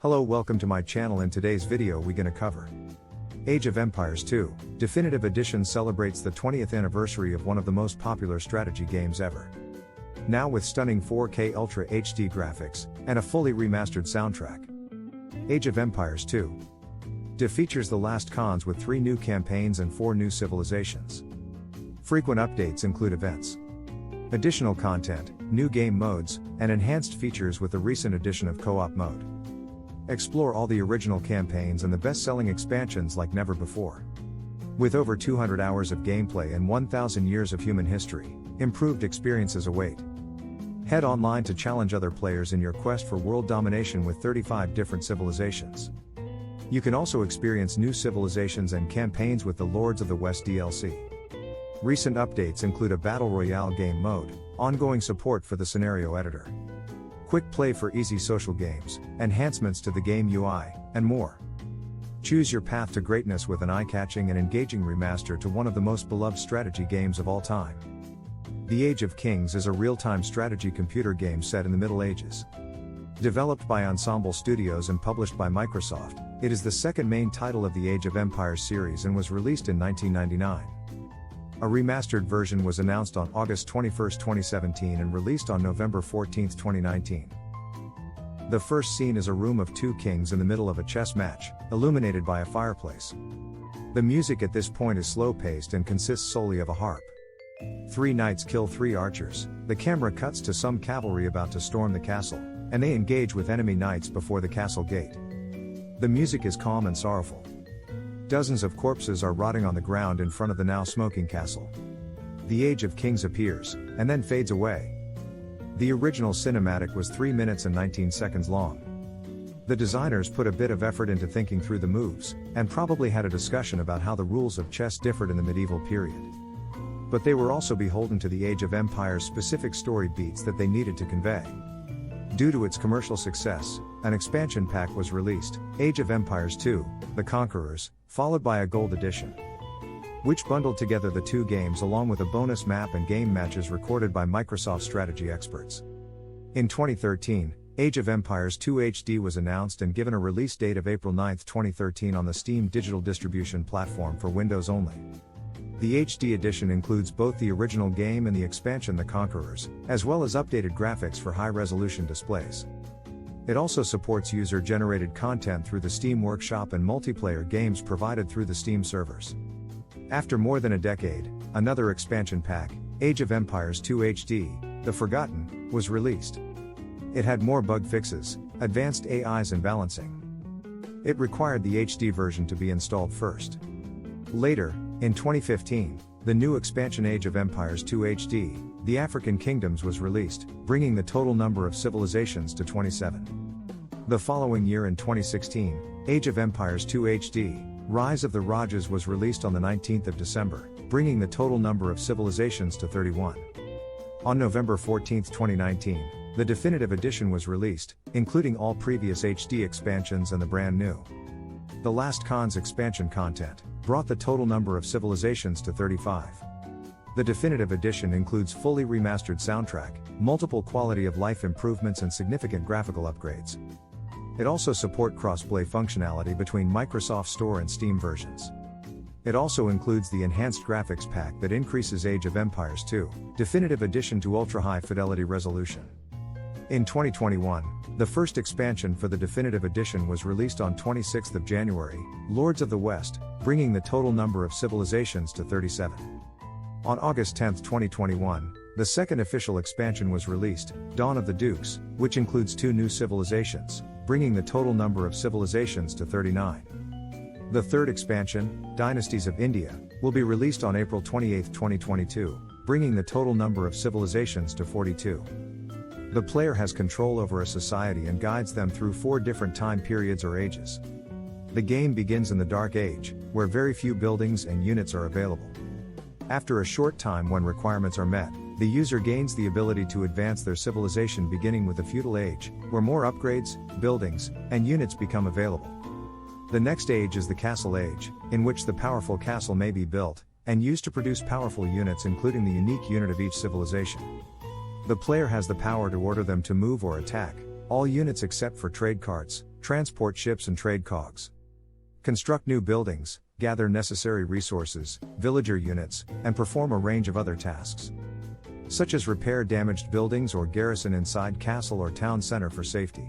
Hello, welcome to my channel. In today's video we gonna cover Age of Empires 2, Definitive Edition celebrates the 20th anniversary of one of the most popular strategy games ever. Now with stunning 4K Ultra HD graphics, and a fully remastered soundtrack. Age of Empires 2 features the last cons with 3 new campaigns and 4 new civilizations. Frequent updates include events, additional content, new game modes, and enhanced features with the recent addition of co-op mode. Explore all the original campaigns and the best-selling expansions like never before. With over 200 hours of gameplay and 1,000 years of human history, improved experiences await. Head online to challenge other players in your quest for world domination with 35 different civilizations. You can also experience new civilizations and campaigns with the Lords of the West DLC. Recent updates include a Battle Royale game mode, ongoing support for the scenario editor, quick play for easy social games, enhancements to the game UI, and more. Choose your path to greatness with an eye-catching and engaging remaster to one of the most beloved strategy games of all time. The Age of Kings is a real-time strategy computer game set in the Middle Ages. Developed by Ensemble Studios and published by Microsoft, it is the second main title of the Age of Empires series and was released in 1999. A remastered version was announced on August 21, 2017 and released on November 14, 2019. The first scene is a room of 2 kings in the middle of a chess match, illuminated by a fireplace. The music at this point is slow-paced and consists solely of a harp. 3 knights kill 3 archers, the camera cuts to some cavalry about to storm the castle, and they engage with enemy knights before the castle gate. The music is calm and sorrowful. Dozens of corpses are rotting on the ground in front of the now smoking castle. The Age of Kings appears, and then fades away. The original cinematic was 3 minutes and 19 seconds long. The designers put a bit of effort into thinking through the moves, and probably had a discussion about how the rules of chess differed in the medieval period. But they were also beholden to the Age of Empires' specific story beats that they needed to convey. Due to its commercial success, an expansion pack was released, Age of Empires 2, The Conquerors, followed by a gold edition, which bundled together the 2 games along with a bonus map and game matches recorded by Microsoft strategy experts. In 2013, Age of Empires 2 HD was announced and given a release date of April 9, 2013 on the Steam digital distribution platform for Windows only. The HD edition includes both the original game and the expansion The Conquerors, as well as updated graphics for high-resolution displays. It also supports user-generated content through the Steam Workshop and multiplayer games provided through the Steam servers. After more than a decade, another expansion pack, Age of Empires 2 HD, The Forgotten, was released. It had more bug fixes, advanced AIs and balancing. It required the HD version to be installed first. Later, in 2015, the new expansion Age of Empires 2 HD, The African Kingdoms was released, bringing the total number of civilizations to 27. The following year in 2016, Age of Empires 2 HD, Rise of the Rajas was released on the 19th of December, bringing the total number of civilizations to 31. On November 14, 2019, the Definitive Edition was released, including all previous HD expansions and the brand new The Last Cons expansion content, brought the total number of civilizations to 35. The Definitive Edition includes fully remastered soundtrack, multiple quality of life improvements and significant graphical upgrades. It also supports cross-play functionality between Microsoft Store and Steam versions. It also includes the enhanced graphics pack that increases Age of Empires 2 Definitive Edition to ultra-high fidelity resolution. In 2021, the first expansion for the Definitive Edition was released on 26th of January, Lords of the West, bringing the total number of civilizations to 37. On August 10, 2021, the second official expansion was released, Dawn of the Dukes, which includes 2 new civilizations, bringing the total number of civilizations to 39. The third expansion, Dynasties of India, will be released on April 28, 2022, bringing the total number of civilizations to 42. The player has control over a society and guides them through 4 different time periods or ages. The game begins in the Dark Age, where very few buildings and units are available. After a short time when requirements are met, the user gains the ability to advance their civilization beginning with the Feudal Age, where more upgrades, buildings, and units become available. The next age is the Castle Age, in which the powerful castle may be built, and used to produce powerful units including the unique unit of each civilization. The player has the power to order them to move or attack, all units except for trade carts, transport ships and trade cogs. Construct new buildings, gather necessary resources, villager units, and perform a range of other tasks, such as repair damaged buildings or garrison inside castle or town center for safety.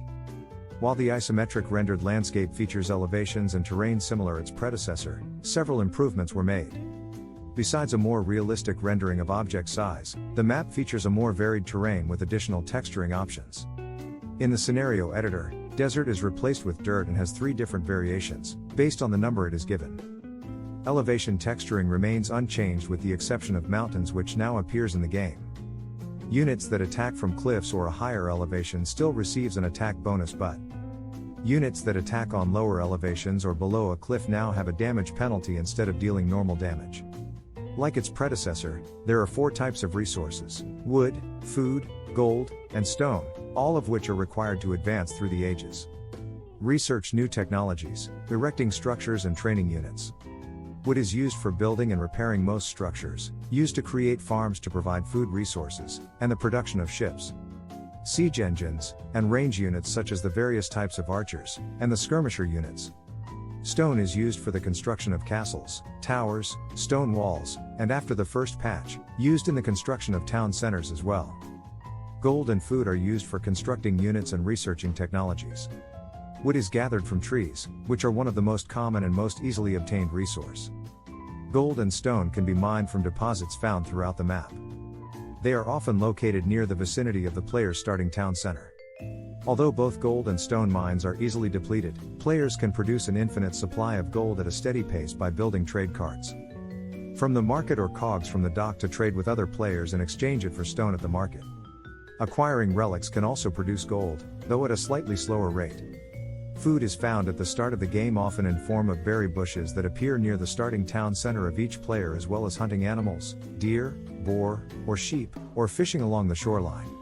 While the isometric rendered landscape features elevations and terrain similar its predecessor, several improvements were made. Besides a more realistic rendering of object size, the map features a more varied terrain with additional texturing options. In the scenario editor, desert is replaced with dirt and has 3 different variations, based on the number it is given. Elevation texturing remains unchanged with the exception of mountains, which now appears in the game. Units that attack from cliffs or a higher elevation still receives an attack bonus, but units that attack on lower elevations or below a cliff now have a damage penalty instead of dealing normal damage. Like its predecessor, there are 4 types of resources: wood, food, gold, and stone, all of which are required to advance through the ages. Research new technologies, erecting structures and training units. Wood is used for building and repairing most structures, used to create farms to provide food resources, and the production of ships. Siege engines, and range units such as the various types of archers, and the skirmisher units. Stone is used for the construction of castles, towers, stone walls, and after the first patch, used in the construction of town centers as well. Gold and food are used for constructing units and researching technologies. Wood is gathered from trees, which are one of the most common and most easily obtained resource. Gold and stone can be mined from deposits found throughout the map. They are often located near the vicinity of the player's starting town center. Although both gold and stone mines are easily depleted, players can produce an infinite supply of gold at a steady pace by building trade carts from the market or cogs from the dock to trade with other players and exchange it for stone at the market. Acquiring relics can also produce gold, though at a slightly slower rate. Food is found at the start of the game, often in form of berry bushes that appear near the starting town center of each player, as well as hunting animals, deer, boar, or sheep, or fishing along the shoreline.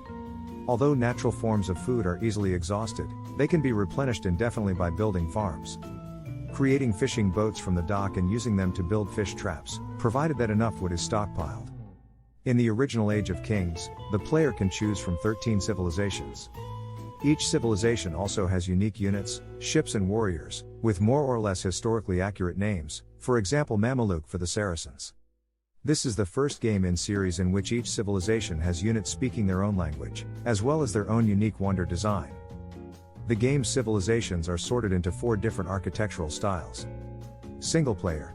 Although natural forms of food are easily exhausted, they can be replenished indefinitely by building farms. Creating fishing boats from the dock and using them to build fish traps, provided that enough wood is stockpiled. In the original Age of Kings, the player can choose from 13 civilizations. Each civilization also has unique units, ships and warriors, with more or less historically accurate names, for example Mameluke for the Saracens. This is the first game in series in which each civilization has units speaking their own language, as well as their own unique wonder design. The game's civilizations are sorted into 4 different architectural styles. Single player.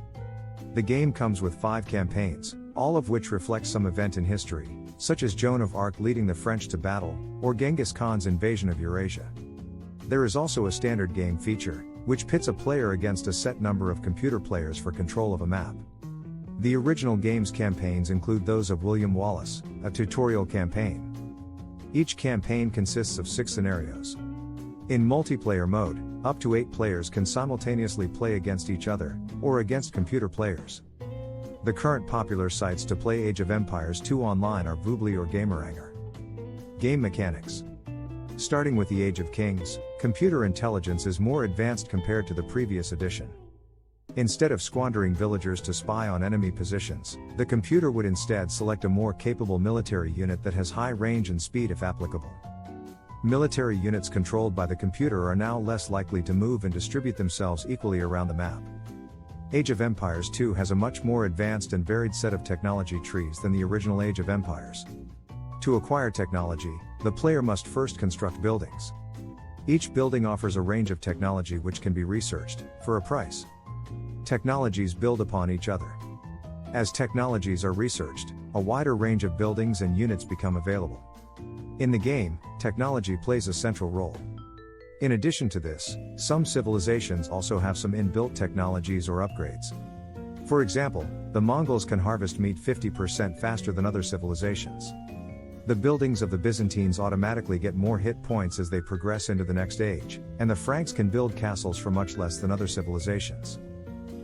The game comes with 5 campaigns, all of which reflect some event in history, such as Joan of Arc leading the French to battle, or Genghis Khan's invasion of Eurasia. There is also a standard game feature, which pits a player against a set number of computer players for control of a map. The original game's campaigns include those of William Wallace, a tutorial campaign. Each campaign consists of 6 scenarios. In multiplayer mode, up to 8 players can simultaneously play against each other, or against computer players. The current popular sites to play Age of Empires 2 online are Voobly or Gamerangr. Game mechanics. Starting with the Age of Kings, computer intelligence is more advanced compared to the previous edition. Instead of squandering villagers to spy on enemy positions, the computer would instead select a more capable military unit that has high range and speed if applicable. Military units controlled by the computer are now less likely to move and distribute themselves equally around the map. Age of Empires 2 has a much more advanced and varied set of technology trees than the original Age of Empires. To acquire technology, the player must first construct buildings. Each building offers a range of technology which can be researched, for a price. Technologies build upon each other. As technologies are researched, a wider range of buildings and units become available. In the game, technology plays a central role. In addition to this, some civilizations also have some inbuilt technologies or upgrades. For example, the Mongols can harvest meat 50% faster than other civilizations. The buildings of the Byzantines automatically get more hit points as they progress into the next age, and the Franks can build castles for much less than other civilizations.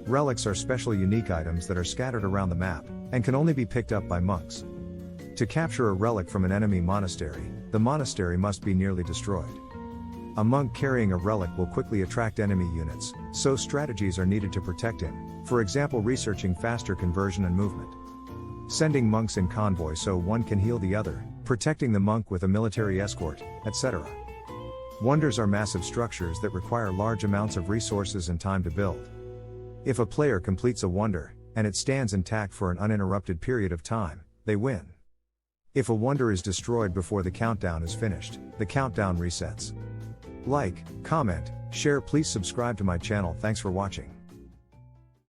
Relics are special unique items that are scattered around the map, and can only be picked up by monks. To capture a relic from an enemy monastery, the monastery must be nearly destroyed. A monk carrying a relic will quickly attract enemy units, so strategies are needed to protect him, for example researching faster conversion and movement. Sending monks in convoy so one can heal the other, protecting the monk with a military escort, etc. Wonders are massive structures that require large amounts of resources and time to build. If a player completes a wonder, and it stands intact for an uninterrupted period of time, they win. If a wonder is destroyed before the countdown is finished, the countdown resets. Like, comment, share, please subscribe to my channel. Thanks for watching.